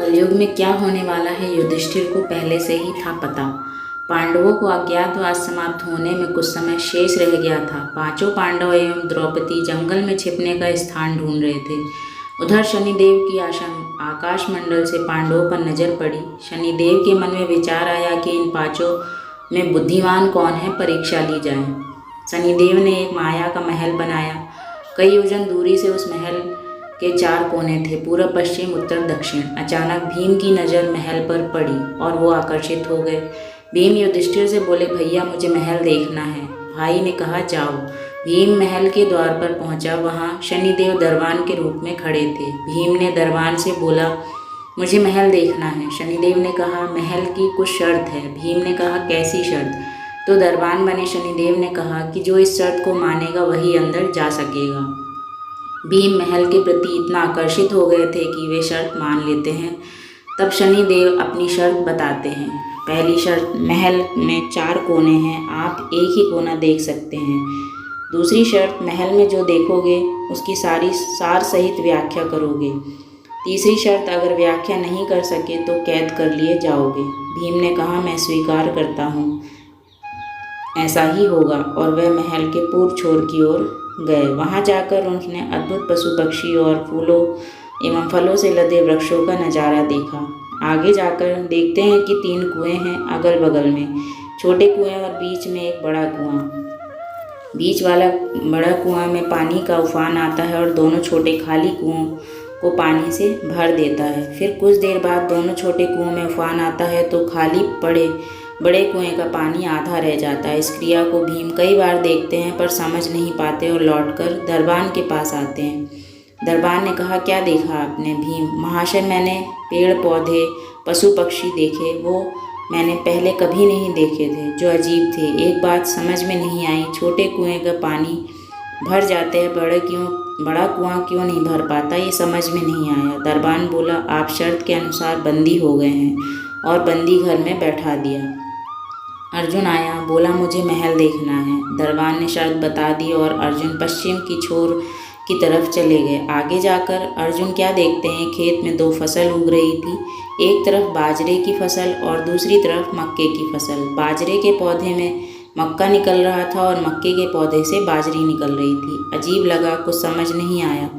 कलयुग में क्या होने वाला है युधिष्ठिर को पहले से ही था पता। पांडवों को अज्ञातवास समाप्त होने में कुछ समय शेष रह गया था। पांचों पांडव एवं द्रौपदी जंगल में छिपने का स्थान ढूंढ रहे थे। उधर शनिदेव की आकाशमंडल से पांडवों पर नजर पड़ी। शनिदेव के मन में विचार आया कि इन पांचों में बुद्धिमान कौन है, परीक्षा ली जाए। शनिदेव ने एक माया का महल बनाया। कई योजन दूरी से उस महल के 4 कोने थे, पूर्व, पश्चिम, उत्तर, दक्षिण। अचानक भीम की नज़र महल पर पड़ी और वो आकर्षित हो गए। भीम युधिष्ठिर से बोले, भैया मुझे महल देखना है। भाई ने कहा, जाओ। भीम महल के द्वार पर पहुंचा। वहां शनिदेव दरबान के रूप में खड़े थे। भीम ने दरबान से बोला, मुझे महल देखना है। शनिदेव ने कहा, महल की कुछ शर्त है। भीम ने कहा, कैसी शर्त? तो दरबान बने शनिदेव ने कहा कि जो इस शर्त को मानेगा वही अंदर जा सकेगा। भीम महल के प्रति इतना आकर्षित हो गए थे कि वे शर्त मान लेते हैं। तब शनिदेव अपनी शर्त बताते हैं। पहली शर्त, महल में 4 कोने हैं, आप एक ही कोना देख सकते हैं। दूसरी शर्त, महल में जो देखोगे उसकी सारी सार सहित व्याख्या करोगे। तीसरी शर्त, अगर व्याख्या नहीं कर सके तो कैद कर लिए जाओगे। भीम ने कहा, मैं स्वीकार करता हूँ, ऐसा ही होगा। और वह महल के पूर्व छोर की ओर गए। वहां जाकर उन्होंने अद्भुत पशु पक्षी और फूलों एवं फलों से लदे वृक्षों का नज़ारा देखा। आगे जाकर देखते हैं कि 3 कुएं हैं अगल बगल में, छोटे कुएं और बीच में एक बड़ा कुआं। बीच वाला बड़ा कुआं में पानी का उफान आता है और दोनों छोटे खाली कुओं को पानी से भर देता है। फिर कुछ देर बाद दोनों छोटे कुओं में उफान आता है तो खाली पड़े बड़े कुएं का पानी आधा रह जाता है। इस क्रिया को भीम कई बार देखते हैं पर समझ नहीं पाते और लौटकर दरबान के पास आते हैं। दरबान ने कहा, क्या देखा आपने? भीम, महाशय, मैंने पेड़ पौधे पशु पक्षी देखे, वो मैंने पहले कभी नहीं देखे थे, जो अजीब थे। एक बात समझ में नहीं आई, छोटे कुएं का पानी भर जाते हैं, बड़ा कुआं क्यों नहीं भर पाता, ये समझ में नहीं आया। दरबान बोला, आप शर्त के अनुसार बंदी हो गए हैं, और बंदी घर में बैठा दिया। अर्जुन आया, बोला, मुझे महल देखना है। दरबान ने शर्त बता दी और अर्जुन पश्चिम की छोर की तरफ चले गए। आगे जाकर अर्जुन क्या देखते हैं, खेत में 2 फसल उग रही थी। एक तरफ बाजरे की फसल और दूसरी तरफ मक्के की फसल। बाजरे के पौधे में मक्का निकल रहा था और मक्के के पौधे से बाजरी निकल रही थी। अजीब लगा, कुछ समझ नहीं आया।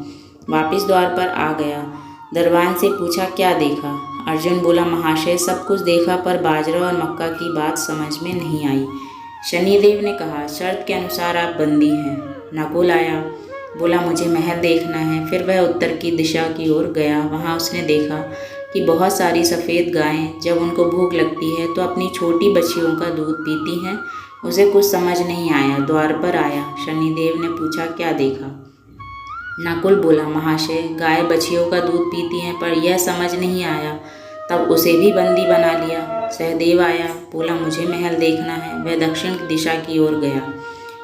वापिस द्वार पर आ गया। दरबान से पूछा, क्या देखा? अर्जुन बोला, महाशय, सब कुछ देखा पर बाजरा और मक्का की बात समझ में नहीं आई। शनिदेव ने कहा, शर्त के अनुसार आप बंदी हैं। नकुल आया, बोला, मुझे महल देखना है। फिर वह उत्तर की दिशा की ओर गया। वहाँ उसने देखा कि बहुत सारी सफ़ेद गायें जब उनको भूख लगती है तो अपनी छोटी बच्चियों का दूध पीती हैं। उसे कुछ समझ नहीं आया। द्वार पर आया। शनिदेव ने पूछा, क्या देखा? नकुल बोला, महाशय, गाय बछियों का दूध पीती हैं, पर यह समझ नहीं आया। तब उसे भी बंदी बना लिया। सहदेव आया, बोला, मुझे महल देखना है। वह दक्षिण की दिशा की ओर गया।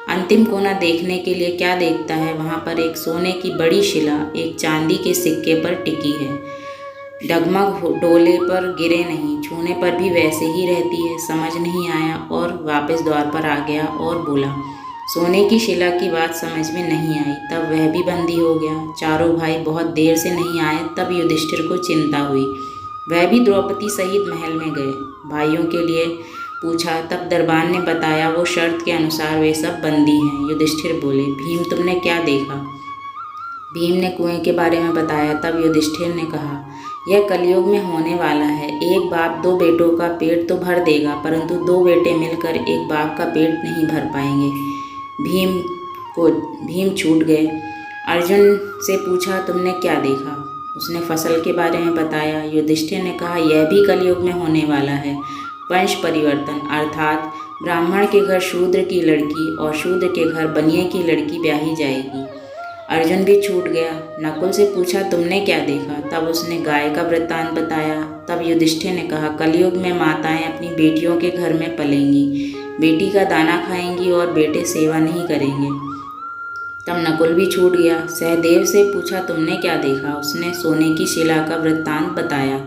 अंतिम कोना देखने के लिए क्या देखता है, वहाँ पर एक सोने की बड़ी शिला एक चांदी के सिक्के पर टिकी है। डगमग डोले पर गिरे नहीं, छूने पर भी वैसे ही रहती है। समझ नहीं आया और वापस द्वार पर आ गया और बोला, सोने की शिला की बात समझ में नहीं आई। तब वह भी बंदी हो गया। चारों भाई बहुत देर से नहीं आए। तब युधिष्ठिर को चिंता हुई। वह भी द्रौपदी सहित महल में गए। भाइयों के लिए पूछा। तब दरबान ने बताया, वो शर्त के अनुसार वे सब बंदी हैं। युधिष्ठिर बोले, भीम, तुमने क्या देखा? भीम ने कुएं के बारे में बताया। तब युधिष्ठिर ने कहा, यह कलयुग में होने वाला है। एक बाप 2 बेटों का पेट तो भर देगा, परंतु 2 बेटे मिलकर एक बाप का पेट नहीं भर पाएंगे। भीम छूट गए। अर्जुन से पूछा, तुमने क्या देखा? उसने फसल के बारे में बताया। युधिष्ठिर ने कहा, यह भी कलयुग में होने वाला है। वंश परिवर्तन, अर्थात ब्राह्मण के घर शूद्र की लड़की और शूद्र के घर बनिए की लड़की ब्याही जाएगी। अर्जुन भी छूट गया। नकुल से पूछा, तुमने क्या देखा? तब उसने गाय का वृत्तांत बताया। तब युधिष्ठिर ने कहा, कलयुग में माताएं अपनी बेटियों के घर में पलेंगी, बेटी का दाना खाएंगी और बेटे सेवा नहीं करेंगे। तब नकुल भी छूट गया। सहदेव से पूछा, तुमने क्या देखा? उसने सोने की शिला का वृत्तांत बताया।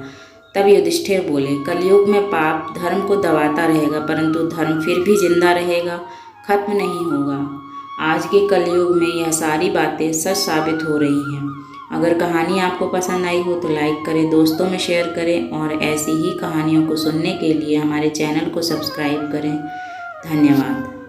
तब युधिष्ठिर बोले, कलयुग में पाप धर्म को दबाता रहेगा, परंतु धर्म फिर भी जिंदा रहेगा, खत्म नहीं होगा। आज के कलयुग में यह सारी बातें सच साबित हो रही हैं। अगर कहानी आपको पसंद आई हो तो लाइक करें, दोस्तों में शेयर करें और ऐसी ही कहानियों को सुनने के लिए हमारे चैनल को सब्सक्राइब करें। धन्यवाद।